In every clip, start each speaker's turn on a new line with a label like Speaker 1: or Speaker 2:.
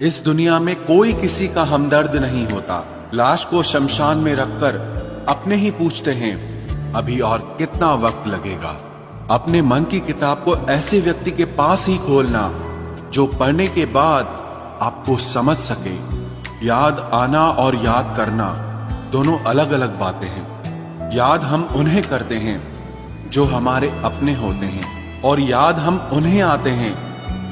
Speaker 1: इस दुनिया में कोई किसी का हमदर्द नहीं होता। लाश को शमशान में रखकर अपने ही पूछते हैं अभी और कितना वक्त लगेगा। अपने मन की किताब को ऐसे व्यक्ति के पास ही खोलना जो पढ़ने के बाद आपको समझ सके। याद आना और याद करना दोनों अलग अलग बातें हैं। याद हम उन्हें करते हैं जो हमारे अपने होते हैं और याद हम उन्हें आते हैं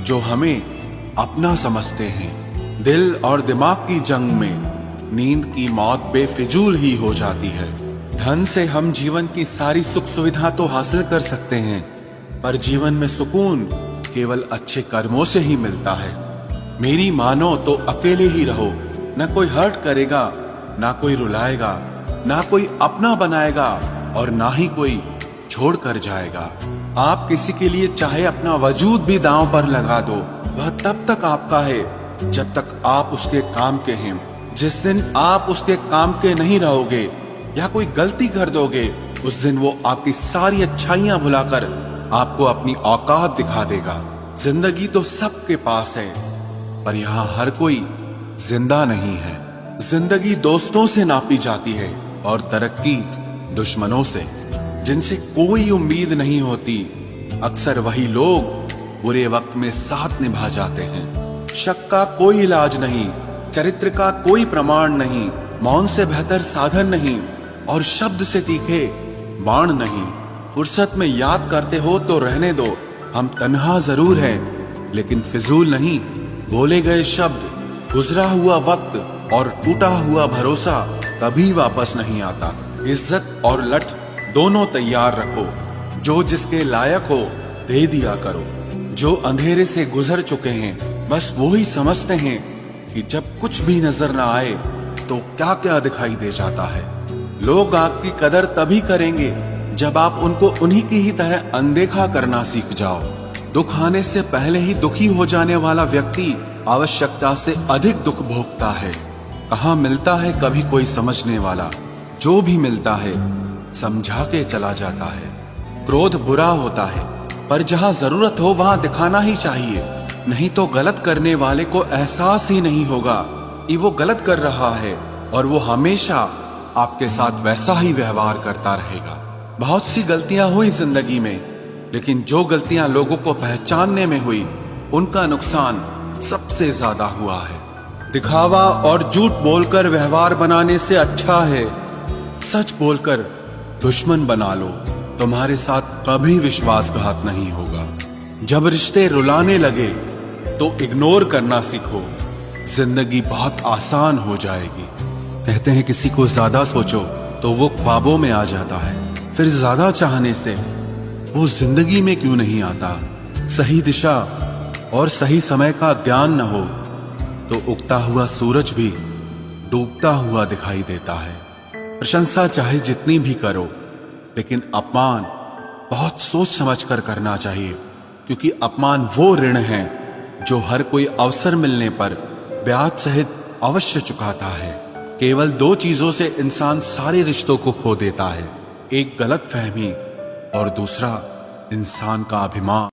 Speaker 1: जो हमें अपना समझते हैं। दिल और दिमाग की जंग में नींद की मौत बेफिजूल ही हो जाती है। धन से हम जीवन की सारी सुख सुविधा तो हासिल कर सकते हैं, पर जीवन में सुकून केवल अच्छे कर्मों से ही मिलता है। मेरी मानो तो अकेले ही रहो, ना कोई हर्ट करेगा, ना कोई रुलाएगा, ना कोई अपना बनाएगा और ना ही कोई छोड़ कर जाएगा। आप किसी के लिए चाहे अपना वजूद भी दांव पर लगा दो, वह तब तक आपका है जब तक आप उसके काम के हैं। जिस दिन आप उसके काम के नहीं रहोगे या कोई गलती कर दोगे, उस दिन वो आपकी सारी अच्छाइयां भुलाकर आपको अपनी औकात दिखा देगा। जिंदगी तो सबके पास है, पर यहाँ हर कोई जिंदा नहीं है। जिंदगी दोस्तों से नापी जाती है और तरक्की दुश्मनों से। जिनसे कोई उम्मीद नहीं होती, अक्सर वही लोग बुरे वक्त में साथ निभा जाते हैं। शक का कोई इलाज नहीं, चरित्र का कोई प्रमाण नहीं, मौन से बेहतर साधन नहीं और शब्द से तीखे बाण नहीं। फुर्सत में याद करते हो तो रहने दो, हम तन्हा जरूर हैं लेकिन फिजूल नहीं। बोले गए शब्द, गुजरा हुआ वक्त और टूटा हुआ भरोसा कभी वापस नहीं आता। इज्जत और लठ दोनों तैयार रखो, जो जिसके लायक हो दे दिया करो। जो अंधेरे से गुजर चुके हैं बस वो ही समझते हैं कि जब कुछ भी नजर ना आए तो क्या क्या दिखाई दे जाता है। लोग आपकी कदर तभी करेंगे जब आप उनको उन्हीं की ही तरह अनदेखा करना सीख जाओ। दुख आने से पहले ही दुखी हो जाने वाला व्यक्ति आवश्यकता से अधिक दुख भोगता है। कहाँ मिलता है कभी कोई समझने वाला, जो भी मिलता है समझा के चला जाता है। क्रोध बुरा होता है, पर जहां जरूरत हो वहां दिखाना ही चाहिए, नहीं तो गलत करने वाले को एहसास ही नहीं होगा कि वो गलत कर रहा है और वो हमेशा आपके साथ वैसा ही व्यवहार करता रहेगा। बहुत सी गलतियां हुई जिंदगी में, लेकिन जो गलतियां लोगों को पहचानने में हुई उनका नुकसान सबसे ज्यादा हुआ है। दिखावा और झूठ बोलकर व्यवहार बनाने से अच्छा है सच बोलकर दुश्मन बना लो, तुम्हारे साथ कभी विश्वासघात नहीं होगा। जब रिश्ते रुलाने लगे तो इग्नोर करना सीखो, जिंदगी बहुत आसान हो जाएगी। कहते हैं किसी को ज्यादा सोचो तो वो ख्वाबों में आ जाता है, फिर ज्यादा चाहने से वो जिंदगी में क्यों नहीं आता। सही दिशा और सही समय का ज्ञान न हो तो उगता हुआ सूरज भी डूबता हुआ दिखाई देता है। प्रशंसा चाहे जितनी भी करो, लेकिन अपमान बहुत सोच समझ कर करना चाहिए, क्योंकि अपमान वो ऋण है जो हर कोई अवसर मिलने पर ब्याज सहित अवश्य चुकाता है। केवल दो चीजों से इंसान सारे रिश्तों को खो देता है, एक गलत फहमी और दूसरा इंसान का अभिमान।